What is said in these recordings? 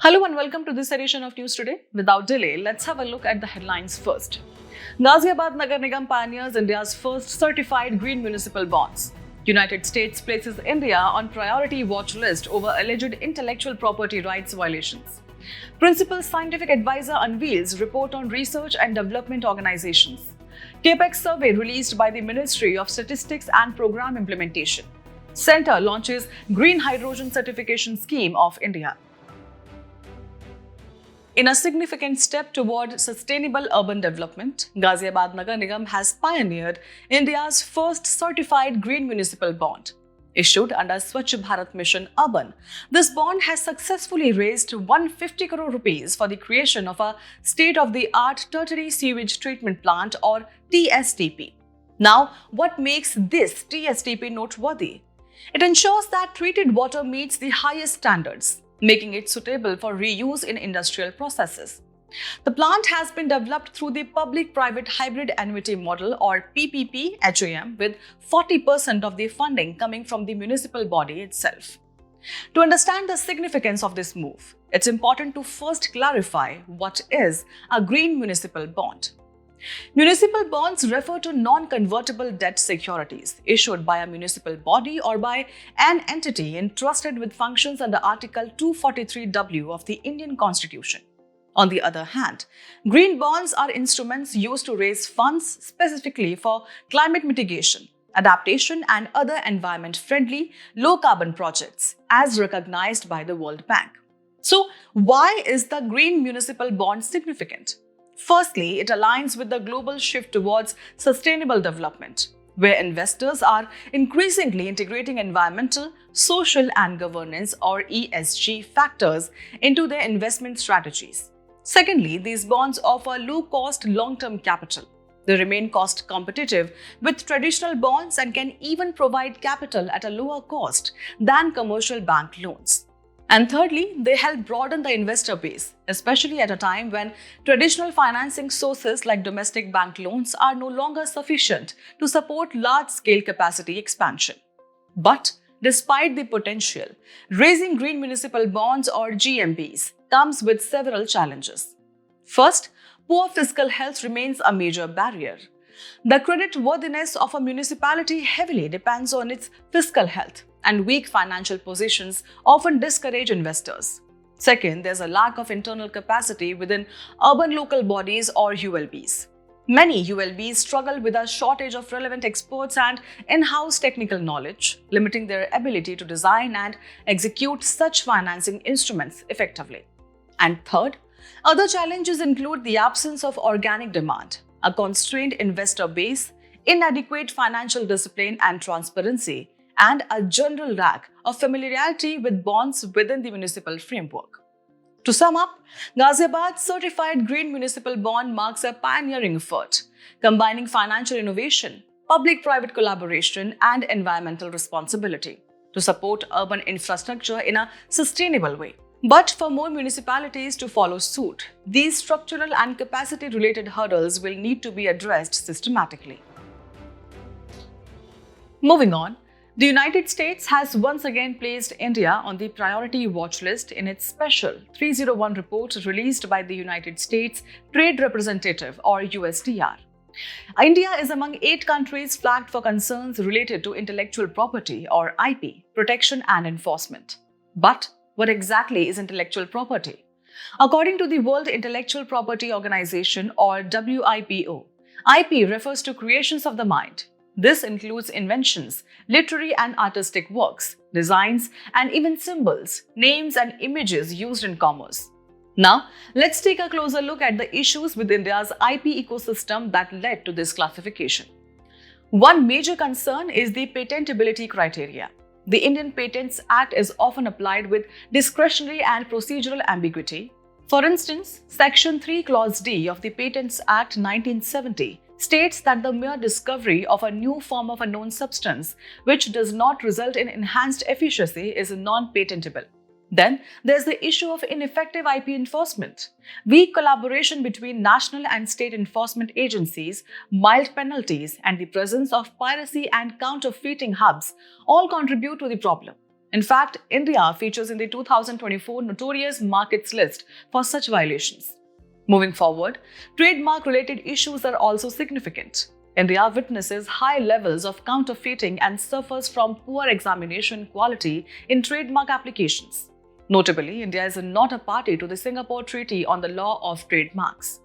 Hello and welcome to this edition of News Today. Without delay, let's have a look at the headlines first. Ghaziabad Nagar Nigam pioneers India's first certified green municipal bonds. United States places India on priority watch list over alleged intellectual property rights violations. Principal scientific advisor unveils report on research and development organizations. CAPEX survey released by the Ministry of Statistics and Program Implementation. Centre launches Green Hydrogen Certification Scheme of India. In a significant step toward sustainable urban development, Ghaziabad Nagar Nigam has pioneered India's first certified green municipal bond. Issued under Swachh Bharat Mission Urban, this bond has successfully raised 150 crore rupees for the creation of a state-of-the-art tertiary sewage treatment plant or TSTP. Now, what makes this TSTP noteworthy? It ensures that treated water meets the highest standards, making it suitable for reuse in industrial processes. The plant has been developed through the Public-Private Hybrid Annuity Model or PPP HAM, with 40% of the funding coming from the municipal body itself. To understand the significance of this move, it's important to first clarify what is a green municipal bond. Municipal bonds refer to non-convertible debt securities issued by a municipal body or by an entity entrusted with functions under Article 243W of the Indian Constitution. On the other hand, green bonds are instruments used to raise funds specifically for climate mitigation, adaptation and other environment-friendly, low-carbon projects as recognized by the World Bank. So, why is the green municipal bond significant? Firstly, it aligns with the global shift towards sustainable development, where investors are increasingly integrating environmental, social and governance or ESG factors into their investment strategies. Secondly, these bonds offer low-cost long-term capital. They remain cost competitive with traditional bonds and can even provide capital at a lower cost than commercial bank loans. And thirdly, they help broaden the investor base, especially at a time when traditional financing sources like domestic bank loans are no longer sufficient to support large-scale capacity expansion. But despite the potential, raising green municipal bonds or GMBs comes with several challenges. First, poor fiscal health remains a major barrier. The creditworthiness of a municipality heavily depends on its fiscal health, and weak financial positions often discourage investors. Second, there's a lack of internal capacity within urban local bodies or ULBs. Many ULBs struggle with a shortage of relevant experts and in-house technical knowledge, limiting their ability to design and execute such financing instruments effectively. And third, other challenges include the absence of organic demand, a constrained investor base, inadequate financial discipline and transparency, and a general lack of familiarity with bonds within the municipal framework. To sum up, Ghaziabad's certified green municipal bond marks a pioneering effort, combining financial innovation, public-private collaboration, and environmental responsibility to support urban infrastructure in a sustainable way. But for more municipalities to follow suit, these structural and capacity-related hurdles will need to be addressed systematically. Moving on, the United States has once again placed India on the priority watch list in its special 301 report released by the United States Trade Representative or USTR. India is among 8 countries flagged for concerns related to intellectual property or IP protection and enforcement. But what exactly is intellectual property? According to the World Intellectual Property Organization or WIPO, IP refers to creations of the mind. This includes inventions, literary and artistic works, designs, and even symbols, names, and images used in commerce. Now, let's take a closer look at the issues with India's IP ecosystem that led to this classification. One major concern is the patentability criteria. The Indian Patents Act is often applied with discretionary and procedural ambiguity. For instance, Section 3 Clause D of the Patents Act 1970 states that the mere discovery of a new form of a known substance which does not result in enhanced efficacy is non-patentable. Then there's the issue of ineffective IP enforcement. Weak collaboration between national and state enforcement agencies, mild penalties, and the presence of piracy and counterfeiting hubs all contribute to the problem. In fact, India features in the 2024 Notorious Markets list for such violations. Moving forward, trademark-related issues are also significant. India witnesses high levels of counterfeiting and suffers from poor examination quality in trademark applications. Notably, India is not a party to the Singapore Treaty on the Law of Trademarks.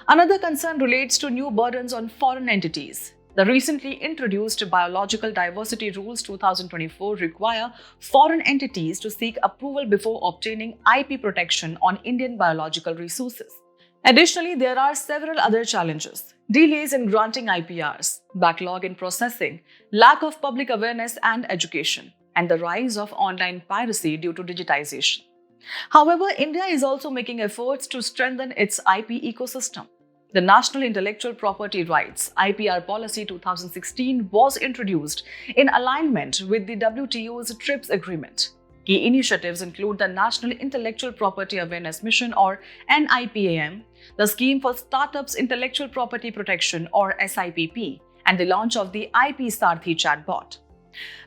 Another concern relates to new burdens on foreign entities. The recently introduced Biological Diversity Rules 2024 require foreign entities to seek approval before obtaining IP protection on Indian biological resources. Additionally, there are several other challenges: delays in granting IPRs, backlog in processing, lack of public awareness and education, and the rise of online piracy due to digitization. However, India is also making efforts to strengthen its IP ecosystem. The National Intellectual Property Rights (IPR) Policy 2016 was introduced in alignment with the WTO's TRIPS agreement. Key initiatives include the National Intellectual Property Awareness Mission or NIPAM, the Scheme for Startups Intellectual Property Protection or SIPP, and the launch of the IP Sarthi chatbot.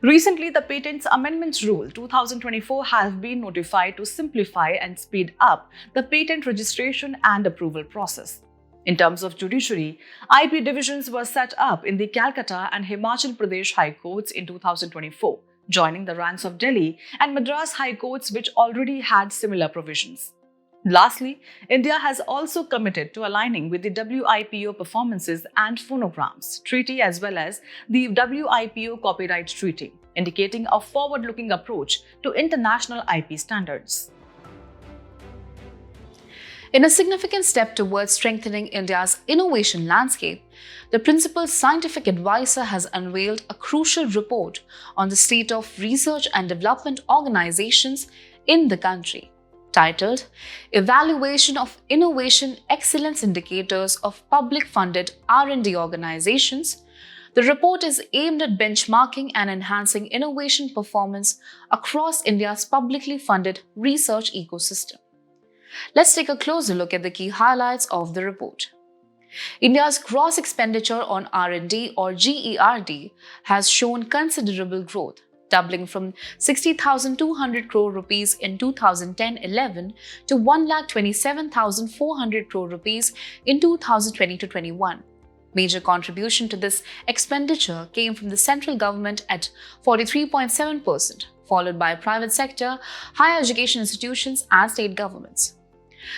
Recently, the Patents Amendments Rule 2024 has been notified to simplify and speed up the patent registration and approval process. In terms of judiciary, IP divisions were set up in the Calcutta and Himachal Pradesh High Courts in 2024, joining the ranks of Delhi and Madras High Courts, which already had similar provisions. Lastly, India has also committed to aligning with the WIPO Performances and Phonograms Treaty as well as the WIPO Copyright Treaty, indicating a forward-looking approach to international IP standards. In a significant step towards strengthening India's innovation landscape, the Principal Scientific Advisor has unveiled a crucial report on the state of research and development organizations in the country, titled Evaluation of Innovation Excellence Indicators of Public-Funded R&D Organizations. The report is aimed at benchmarking and enhancing innovation performance across India's publicly funded research ecosystem. Let's take a closer look at the key highlights of the report. India's gross expenditure on R&D or GERD has shown considerable growth, doubling from 60,200 crore rupees in 2010-11 to 1,27,400 crore rupees in 2020-21. Major contribution to this expenditure came from the central government at 43.7%, followed by private sector, higher education institutions and state governments.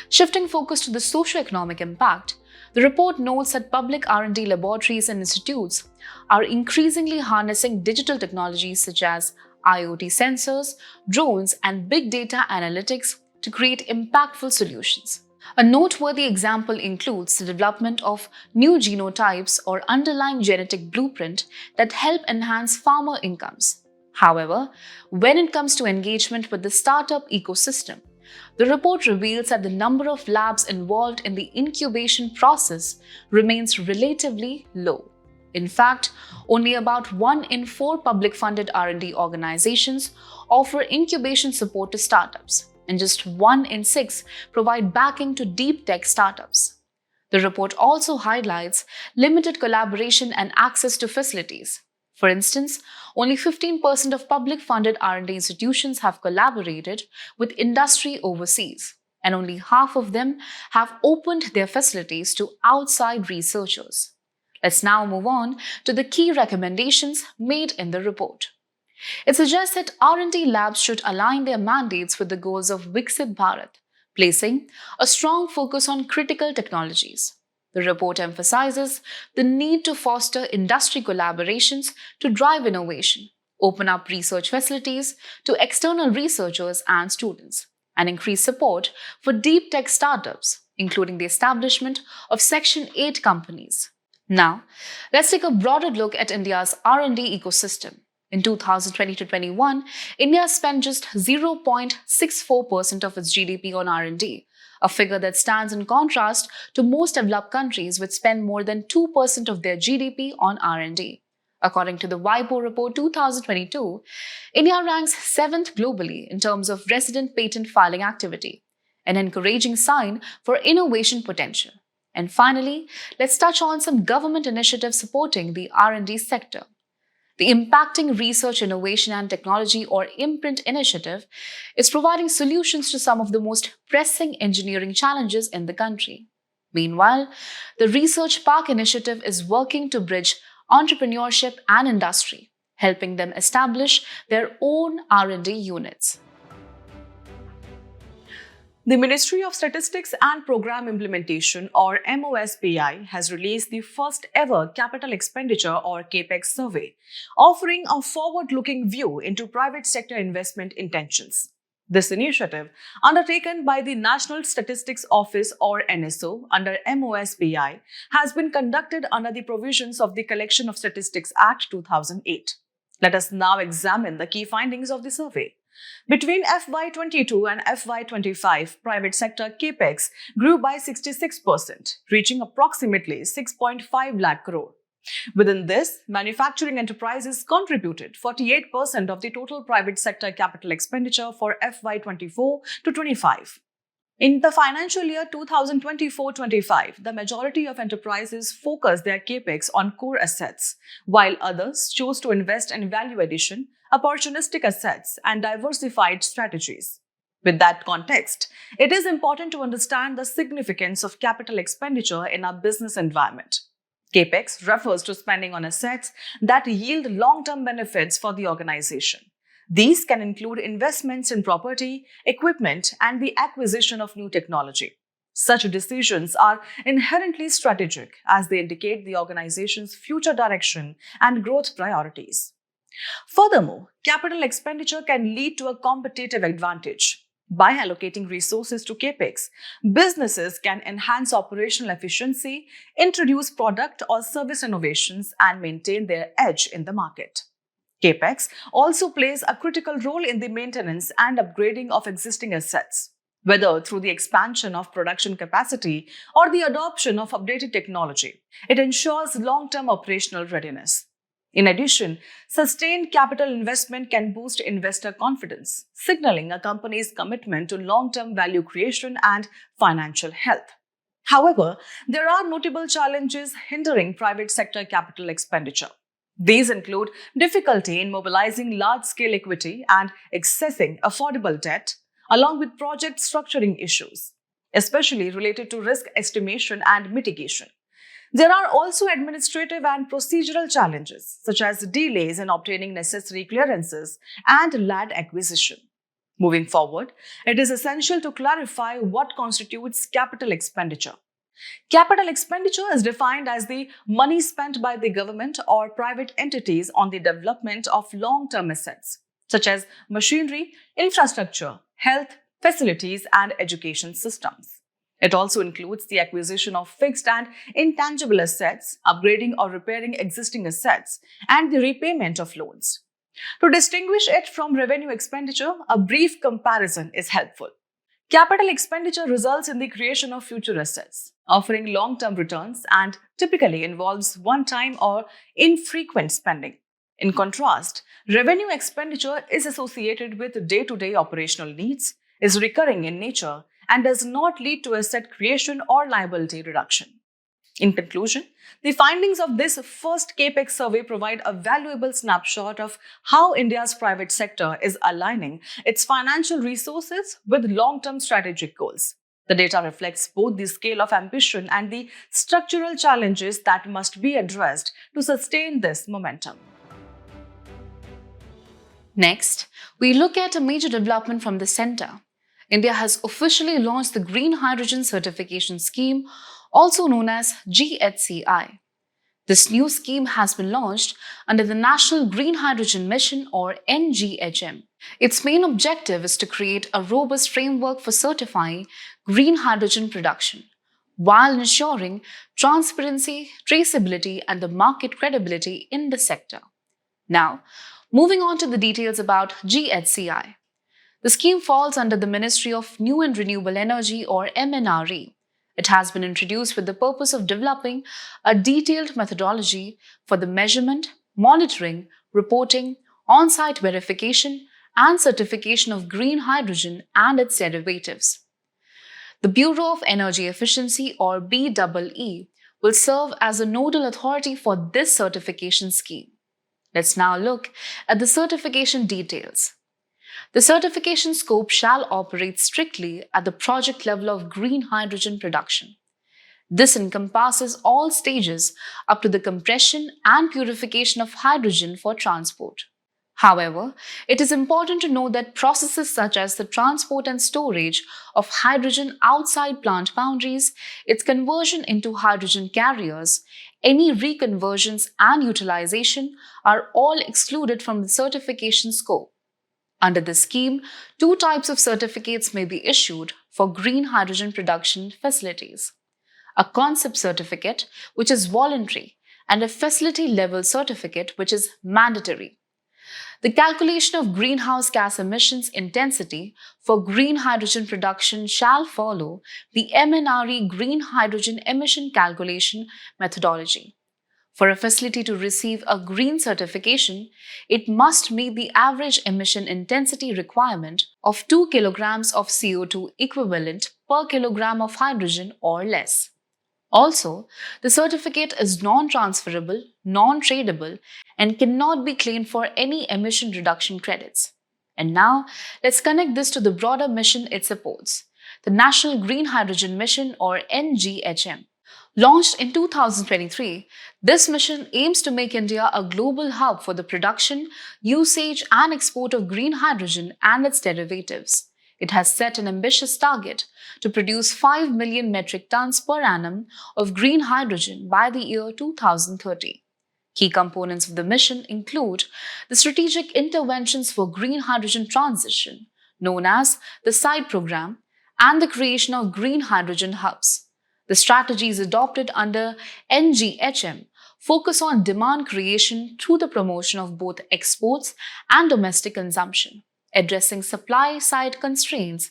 Shifting focus to the socio-economic impact, the report notes that public R&D laboratories and institutes are increasingly harnessing digital technologies such as IoT sensors, drones, and big data analytics to create impactful solutions. A noteworthy example includes the development of new genotypes or underlying genetic blueprint that help enhance farmer incomes. However, when it comes to engagement with the startup ecosystem, the report reveals that the number of labs involved in the incubation process remains relatively low. In fact, only about 1 in 4 public-funded R&D organizations offer incubation support to startups, and just 1 in 6 provide backing to deep tech startups. The report also highlights limited collaboration and access to facilities. For instance, only 15% of public-funded R&D institutions have collaborated with industry overseas, and only half of them have opened their facilities to outside researchers. Let's now move on to the key recommendations made in the report. It suggests that R&D labs should align their mandates with the goals of Viksit Bharat, placing a strong focus on critical technologies. The report emphasizes the need to foster industry collaborations to drive innovation, open up research facilities to external researchers and students, and increase support for deep tech startups, including the establishment of Section 8 companies. Now, let's take a broader look at India's R&D ecosystem. In 2020-21, India spent just 0.64% of its GDP on R&D, a figure that stands in contrast to most developed countries which spend more than 2% of their GDP on R&D. According to the WIPO Report 2022, India ranks 7th globally in terms of resident patent filing activity, an encouraging sign for innovation potential. And finally, let's touch on some government initiatives supporting the R&D sector. The Impacting Research, Innovation and Technology or Imprint initiative is providing solutions to some of the most pressing engineering challenges in the country. Meanwhile, the Research Park initiative is working to bridge entrepreneurship and industry, helping them establish their own R&D units. The Ministry of Statistics and Program Implementation or MOSPI has released the first ever capital expenditure or CAPEX survey, offering a forward-looking view into private sector investment intentions. This initiative, undertaken by the National Statistics Office or NSO under MOSPI, has been conducted under the provisions of the Collection of Statistics Act 2008. Let us now examine the key findings of the survey. Between FY22 and FY25, private sector CAPEX grew by 66%, reaching approximately 6.5 lakh crore. Within this, manufacturing enterprises contributed 48% of the total private sector capital expenditure for FY24 to 25. In the financial year 2024-25, the majority of enterprises focused their CAPEX on core assets, while others chose to invest in value addition, opportunistic assets, and diversified strategies. With that context, it is important to understand the significance of capital expenditure in our business environment. CAPEX refers to spending on assets that yield long-term benefits for the organization. These can include investments in property, equipment, and the acquisition of new technology. Such decisions are inherently strategic as they indicate the organization's future direction and growth priorities. Furthermore, capital expenditure can lead to a competitive advantage. By allocating resources to CAPEX, businesses can enhance operational efficiency, introduce product or service innovations, and maintain their edge in the market. CAPEX also plays a critical role in the maintenance and upgrading of existing assets, whether through the expansion of production capacity or the adoption of updated technology. It ensures long-term operational readiness. In addition, sustained capital investment can boost investor confidence, signaling a company's commitment to long-term value creation and financial health. However, there are notable challenges hindering private sector capital expenditure. These include difficulty in mobilizing large-scale equity and accessing affordable debt, along with project structuring issues, especially related to risk estimation and mitigation. There are also administrative and procedural challenges, such as delays in obtaining necessary clearances and land acquisition. Moving forward, it is essential to clarify what constitutes capital expenditure. Capital expenditure is defined as the money spent by the government or private entities on the development of long-term assets, such as machinery, infrastructure, health, facilities, and education systems. It also includes the acquisition of fixed and intangible assets, upgrading or repairing existing assets, and the repayment of loans. To distinguish it from revenue expenditure, a brief comparison is helpful. Capital expenditure results in the creation of future assets, offering long-term returns and typically involves one-time or infrequent spending. In contrast, revenue expenditure is associated with day-to-day operational needs, is recurring in nature, and does not lead to asset creation or liability reduction. In conclusion, the findings of this first CAPEX survey provide a valuable snapshot of how India's private sector is aligning its financial resources with long-term strategic goals. The data reflects both the scale of ambition and the structural challenges that must be addressed to sustain this momentum. Next, we look at a major development from the center. India has officially launched the Green Hydrogen Certification Scheme, also known as GHCI. This new scheme has been launched under the National Green Hydrogen Mission or NGHM. Its main objective is to create a robust framework for certifying green hydrogen production, while ensuring transparency, traceability, and the market credibility in the sector. Now, moving on to the details about GHCI. The scheme falls under the Ministry of New and Renewable Energy or MNRE. It has been introduced with the purpose of developing a detailed methodology for the measurement, monitoring, reporting, on-site verification, and certification of green hydrogen and its derivatives. The Bureau of Energy Efficiency or BEE will serve as a nodal authority for this certification scheme. Let's now look at the certification details. The certification scope shall operate strictly at the project level of green hydrogen production. This encompasses all stages up to the compression and purification of hydrogen for transport. However, it is important to note that processes such as the transport and storage of hydrogen outside plant boundaries, its conversion into hydrogen carriers, any reconversions and utilization are all excluded from the certification scope. Under this scheme, two types of certificates may be issued for green hydrogen production facilities: a concept certificate, which is voluntary, and a facility level certificate, which is mandatory. The calculation of greenhouse gas emissions intensity for green hydrogen production shall follow the MNRE green hydrogen emission calculation methodology. For a facility to receive a green certification, it must meet the average emission intensity requirement of 2 kilograms of CO2 equivalent per kilogram of hydrogen or less. Also, the certificate is non-transferable, non-tradable, and cannot be claimed for any emission reduction credits. And now, let's connect this to the broader mission it supports, the National Green Hydrogen Mission, or NGHM. Launched in 2023, this mission aims to make India a global hub for the production, usage, and export of green hydrogen and its derivatives. It has set an ambitious target to produce 5 million metric tons per annum of green hydrogen by the year 2030. Key components of the mission include the Strategic Interventions for Green Hydrogen Transition, known as the SIDE program, and the creation of green hydrogen hubs. The strategies adopted under NGHM focus on demand creation through the promotion of both exports and domestic consumption, addressing supply-side constraints,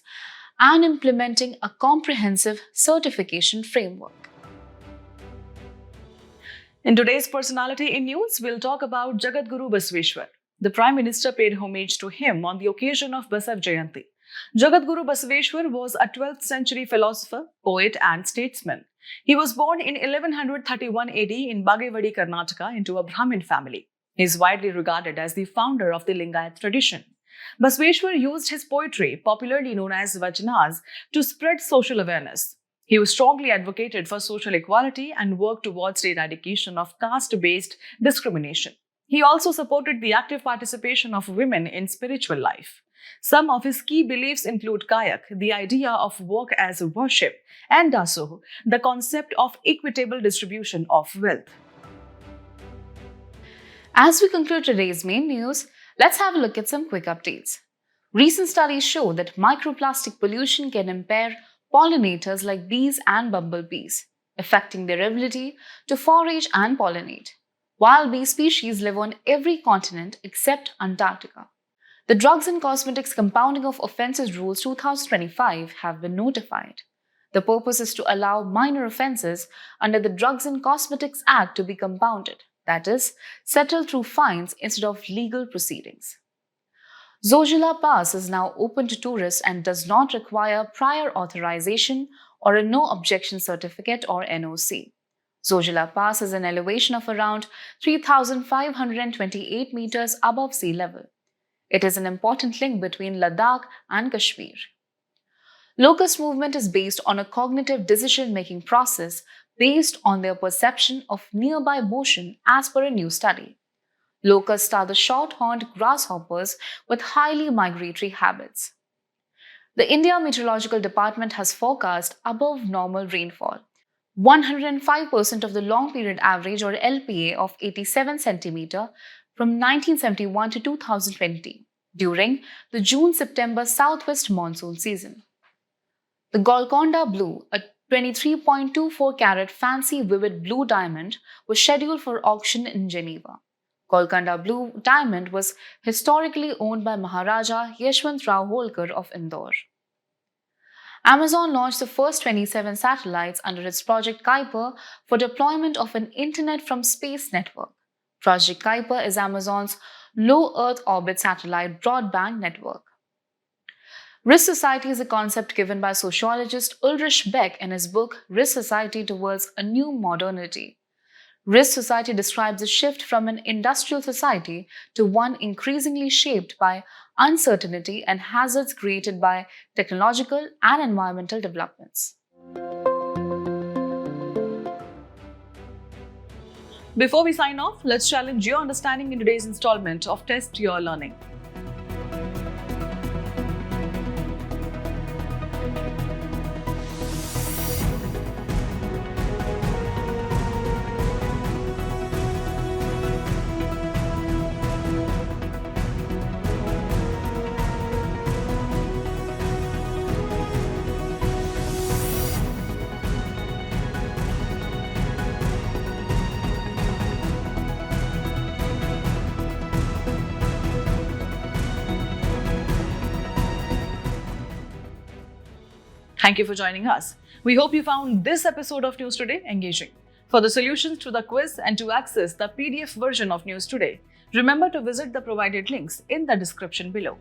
and implementing a comprehensive certification framework. In today's Personality in News, we'll talk about Jagadguru Basaveshwara. The Prime Minister paid homage to him on the occasion of Basav Jayanti. Jagadguru Basaveshwara was a 12th century philosopher, poet, and statesman. He was born in 1131 AD in Bagewadi, Karnataka, into a Brahmin family. He is widely regarded as the founder of the Lingayat tradition. Basaveshwara used his poetry, popularly known as vachanas, to spread social awareness. He was strongly advocated for social equality and worked towards the eradication of caste-based discrimination. He also supported the active participation of women in spiritual life. Some of his key beliefs include kayak, the idea of work as worship, and dasoh, the concept of equitable distribution of wealth. As we conclude today's main news, let's have a look at some quick updates. Recent studies show that microplastic pollution can impair pollinators like bees and bumblebees, affecting their ability to forage and pollinate. Wild bee species live on every continent except Antarctica. The Drugs and Cosmetics Compounding of Offences Rules 2025 have been notified. The purpose is to allow minor offences under the Drugs and Cosmetics Act to be compounded, that is, settled through fines instead of legal proceedings. Zojila Pass is now open to tourists and does not require prior authorization or a no objection certificate or NOC. Zojila Pass is an elevation of around 3,528 meters above sea level. It is an important link between Ladakh and Kashmir. Locust movement is based on a cognitive decision-making process based on their perception of nearby motion as per a new study. Locusts are the short-horned grasshoppers with highly migratory habits. The India Meteorological Department has forecast above normal rainfall. 105% of the long period average or LPA of 87 cm from 1971 to 2020 during the June-September southwest monsoon season. The Golconda Blue, a 23.24 carat fancy vivid blue diamond, was scheduled for auction in Geneva. Golconda Blue diamond was historically owned by Maharaja Yashwantrao Holkar of Indore. Amazon launched the first 27 satellites under its Project Kuiper for deployment of an Internet from Space network. Project Kuiper is Amazon's low Earth orbit satellite broadband network. Risk society is a concept given by sociologist Ulrich Beck in his book Risk Society Towards a New Modernity. Risk Society describes a shift from an industrial society to one increasingly shaped by uncertainty and hazards created by technological and environmental developments. Before we sign off, let's challenge your understanding in today's installment of Test Your Learning. Thank you for joining us. We hope you found this episode of News Today engaging. For the solutions to the quiz and to access the PDF version of News Today, remember to visit the provided links in the description below.